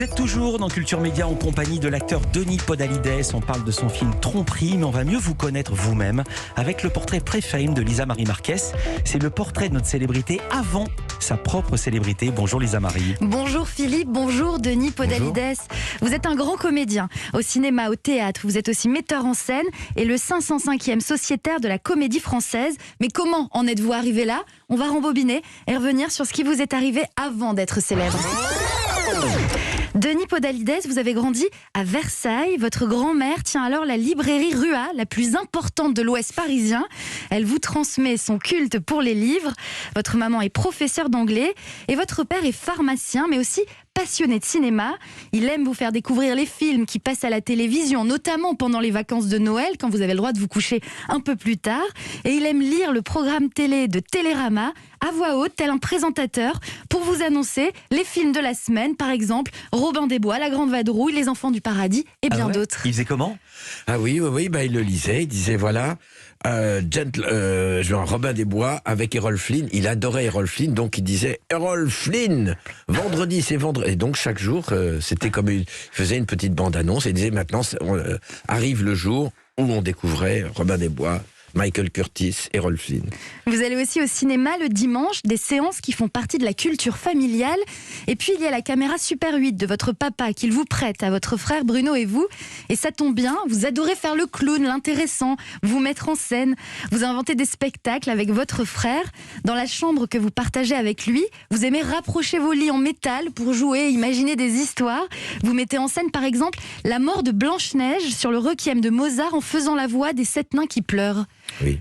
Vous êtes toujours dans Culture Média en compagnie de l'acteur Denis Podalides. On parle de son film Tromperie, mais on va mieux vous connaître vous-même avec le portrait pré-fame de Lisa Marie Marquez. C'est le portrait de notre célébrité avant sa propre célébrité. Bonjour Lisa Marie. Bonjour Philippe, bonjour Denis Podalides. Bonjour. Vous êtes un grand comédien au cinéma, au théâtre. Vous êtes aussi metteur en scène et le 505e sociétaire de la Comédie Française. Mais comment en êtes-vous arrivé là? On va rembobiner et revenir sur ce qui vous est arrivé avant d'être célèbre. Denis Podalides, vous avez grandi à Versailles. Votre grand-mère tient alors la librairie Rua, la plus importante de l'Ouest parisien. Elle vous transmet son culte pour les livres. Votre maman est professeure d'anglais et votre père est pharmacien, mais aussi passionné de cinéma. Il aime vous faire découvrir les films qui passent à la télévision, notamment pendant les vacances de Noël, quand vous avez le droit de vous coucher un peu plus tard. Et il aime lire le programme télé de Télérama à voix haute, tel un présentateur, pour vous annoncer les films de la semaine, par exemple Robin des Bois, La Grande Vadrouille, Les Enfants du Paradis et bien d'autres. Il faisait comment? Ah oui, il le lisait, il disait voilà, Robin des Bois avec Errol Flynn, il adorait Errol Flynn, donc il disait Errol Flynn, vendredi c'est vendredi, et donc chaque jour c'était comme il faisait une petite bande-annonce et il disait maintenant arrive le jour où on découvrait Robin des Bois, Michael Curtis, Errol Flynn. Vous allez aussi au cinéma le dimanche, des séances qui font partie de la culture familiale. Et puis il y a la caméra Super 8 de votre papa qu'il vous prête à votre frère Bruno et vous. Et ça tombe bien, vous adorez faire le clown, l'intéressant, vous mettre en scène. Vous inventez des spectacles avec votre frère. Dans la chambre que vous partagez avec lui, vous aimez rapprocher vos lits en métal pour jouer, imaginer des histoires. Vous mettez en scène par exemple la mort de Blanche-Neige sur le Requiem de Mozart en faisant la voix des 7 nains qui pleurent. Oui.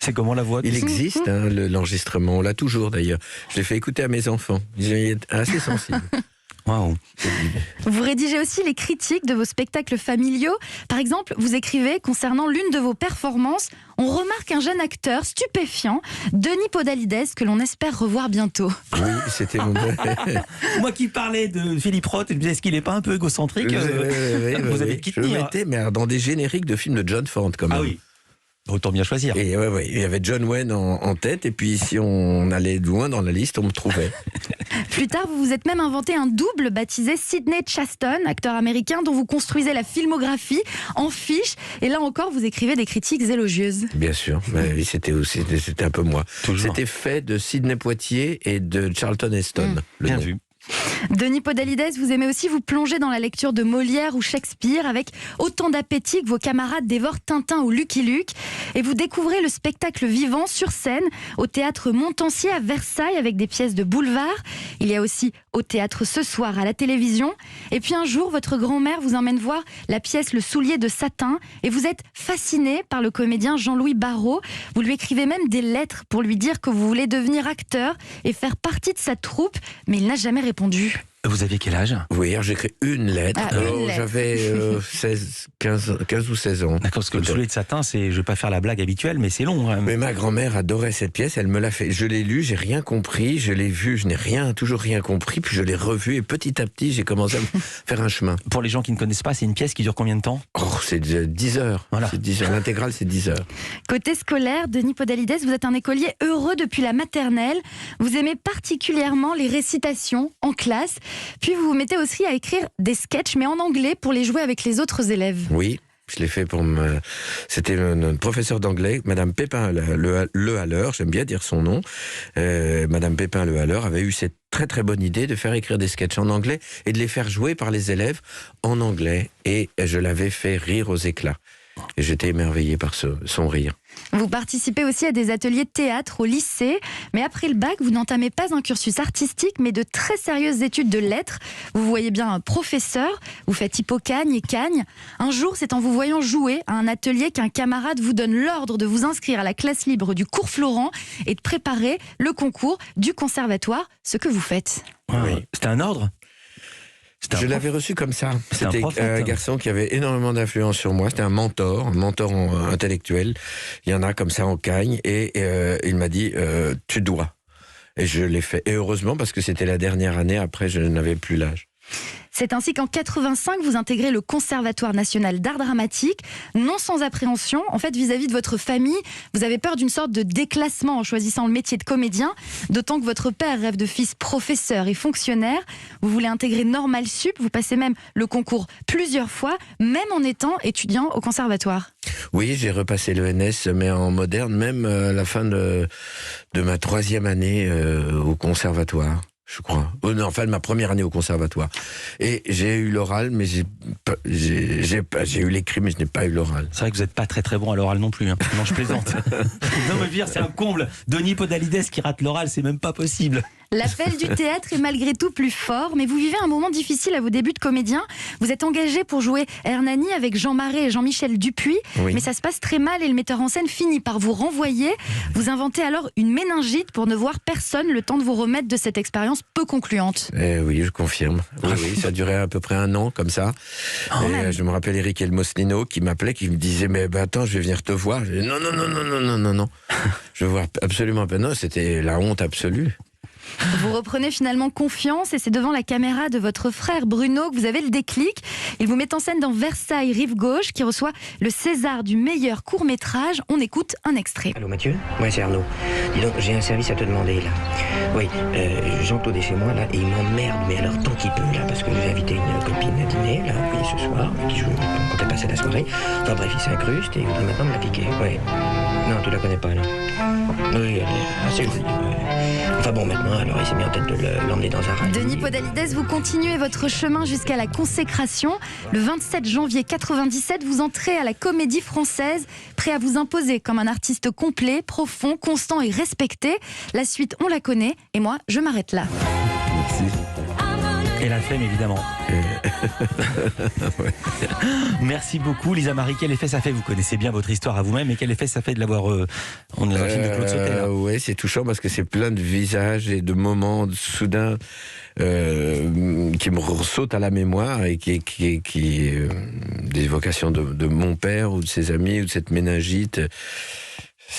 C'est comment la voix? Il existe l'enregistrement, on l'a toujours d'ailleurs. Je l'ai fait écouter à mes enfants. Ils sont assez sensibles. Wow. Vous rédigez aussi les critiques de vos spectacles familiaux. Par exemple, vous écrivez concernant l'une de vos performances: on remarque un jeune acteur stupéfiant, Denis Podalides, que l'on espère revoir bientôt. Oui, c'était mon... Moi qui parlais de Philippe Roth, je me disais, est-ce qu'il n'est pas un peu égocentrique? Vous avez qui tenir. Je le mettais, mais dans des génériques de films de John Ford quand même. Ah oui. Autant bien choisir. Et il y avait John Wayne en tête, et puis si on allait loin dans la liste, on me trouvait. Plus tard, vous vous êtes même inventé un double baptisé Sidney Chaston, acteur américain dont vous construisez la filmographie en fiche. Et là encore, vous écrivez des critiques élogieuses. Bien sûr, oui, c'était un peu moi. Toujours. C'était fait de Sidney Poitier et de Charlton Heston. Bien vu. Denis Podalides, vous aimez aussi vous plonger dans la lecture de Molière ou Shakespeare avec autant d'appétit que vos camarades dévorent Tintin ou Lucky Luke. Et vous découvrez le spectacle vivant sur scène au théâtre Montansier à Versailles avec des pièces de boulevard. Il y a aussi au théâtre Ce Soir à la télévision. Et puis un jour, votre grand-mère vous emmène voir la pièce Le Soulier de Satin et vous êtes fasciné par le comédien Jean-Louis Barrault. Vous lui écrivez même des lettres pour lui dire que vous voulez devenir acteur et faire partie de sa troupe, mais il n'a jamais répondu. Vous aviez quel âge? Oui, hier j'ai écrit une lettre. J'avais 15 ou 16 ans. D'accord, parce que Le Soulier de Satin, je ne vais pas faire la blague habituelle, mais c'est long. Hein. Mais ma grand-mère adorait cette pièce, elle me l'a fait. Je l'ai lu, j'ai rien compris, je l'ai vu, je n'ai toujours rien compris, puis je l'ai revu et petit à petit j'ai commencé à me faire un chemin. Pour les gens qui ne connaissent pas, c'est une pièce qui dure combien de temps? C'est 10 heures. Voilà. C'est 10 heures. L'intégrale, c'est 10 heures. Côté scolaire, Denis Podalides, vous êtes un écolier heureux depuis la maternelle. Vous aimez particulièrement les récitations en classe. Puis vous vous mettez aussi à écrire des sketchs, mais en anglais, pour les jouer avec les autres élèves. Oui, je l'ai fait C'était notre professeur d'anglais, Madame Pépin Le Halleur, j'aime bien dire son nom. Madame Pépin Le Halleur avait eu cette très très bonne idée de faire écrire des sketchs en anglais et de les faire jouer par les élèves en anglais. Et je l'avais fait rire aux éclats. Et j'étais émerveillé par son rire. Vous participez aussi à des ateliers de théâtre au lycée, mais après le bac, vous n'entamez pas un cursus artistique, mais de très sérieuses études de lettres. Vous voyez bien un professeur, vous faites Hippocagne et Cagne. Un jour, c'est en vous voyant jouer à un atelier qu'un camarade vous donne l'ordre de vous inscrire à la classe libre du cours Florent et de préparer le concours du conservatoire, ce que vous faites. Oui. C'était un ordre? Je l'avais reçu comme ça. C'était un prophète. garçon qui avait énormément d'influence sur moi. C'était un mentor intellectuel. Il y en a comme ça en Cagne. Et il m'a dit, tu dois. Et je l'ai fait. Et heureusement, parce que c'était la dernière année, après je n'avais plus l'âge. C'est ainsi qu'en 85, vous intégrez le Conservatoire national d'art dramatique, non sans appréhension. En fait, vis-à-vis de votre famille, vous avez peur d'une sorte de déclassement en choisissant le métier de comédien, d'autant que votre père rêve de fils professeur et fonctionnaire. Vous voulez intégrer Normal Sup, vous passez même le concours plusieurs fois, même en étant étudiant au conservatoire. Oui, j'ai repassé l'ENS, mais en moderne, même à la fin de ma 3e année au conservatoire, je crois. Non, enfin, de ma première année au conservatoire. Et j'ai eu l'oral, mais j'ai eu l'écrit, mais je n'ai pas eu l'oral. C'est vrai que vous n'êtes pas très très bon à l'oral non plus. Hein. Non, je plaisante. Non, mais dire, c'est un comble. Denis Podalides qui rate l'oral, c'est même pas possible. L'appel du théâtre est malgré tout plus fort, mais vous vivez un moment difficile à vos débuts de comédien. Vous êtes engagé pour jouer Hernani avec Jean Marais et Jean-Michel Dupuis, Oui. mais ça se passe très mal et le metteur en scène finit par vous renvoyer. Vous inventez alors une méningite pour ne voir personne le temps de vous remettre de cette expérience peu concluante. Oui, je confirme. Oui, ça durait à peu près 1 an, comme ça. Et, je me rappelle Eric Elmoslino qui m'appelait, qui me disait, mais attends, je vais venir te voir. Je dis, non. Je veux voir absolument pas. Non, c'était la honte absolue. Vous reprenez finalement confiance et c'est devant la caméra de votre frère Bruno que vous avez le déclic. Il vous met en scène dans Versailles Rive Gauche qui reçoit le César du meilleur court-métrage. On écoute un extrait. Allô Mathieu ? Ouais, c'est Arnaud. Dis donc, j'ai un service à te demander là. Oui, Jean-Claude est chez moi là et il m'emmerde, mais alors tant qu'il peut là, parce que j'ai invité une copine à dîner là, oui, ce soir, qui joue, on comptait passer la soirée. Enfin bref, il s'incruste et il voudrait maintenant me la piquer. Ouais. Non, tu la connais pas là. Oui, elle est assez jolie. Ouais. Enfin bon, maintenant, alors il s'est mis en tête de l'emmener dans un rallye. Denis Podalides, vous continuez votre chemin jusqu'à la consécration. Le 27 janvier 97, vous entrez à la Comédie Française, prêt à vous imposer comme un artiste complet, profond, constant et respecté. La suite, on la connaît, et moi, je m'arrête là. Merci. Et la flemme, évidemment. Ouais. Merci beaucoup, Lisa Marie. Quel effet ça fait? Vous connaissez bien votre histoire à vous-même, et quel effet ça fait de l'avoir on est dans un film de Claude Sautet, là. Oui, c'est touchant parce que c'est plein de visages et de moments soudains qui me sautent à la mémoire et qui des évocations de mon père ou de ses amis ou de cette méningite.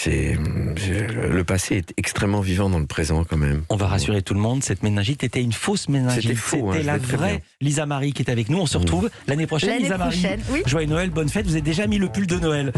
Le passé est extrêmement vivant dans le présent quand même. On va rassurer tout le monde, cette méningite était une fausse méningite. C'était faux, C'était la vraie Lisa Marie qui est avec nous. On se retrouve l'année prochaine, Lisa Marie. Oui. Joyeux Noël, bonne fête. Vous avez déjà mis le pull de Noël.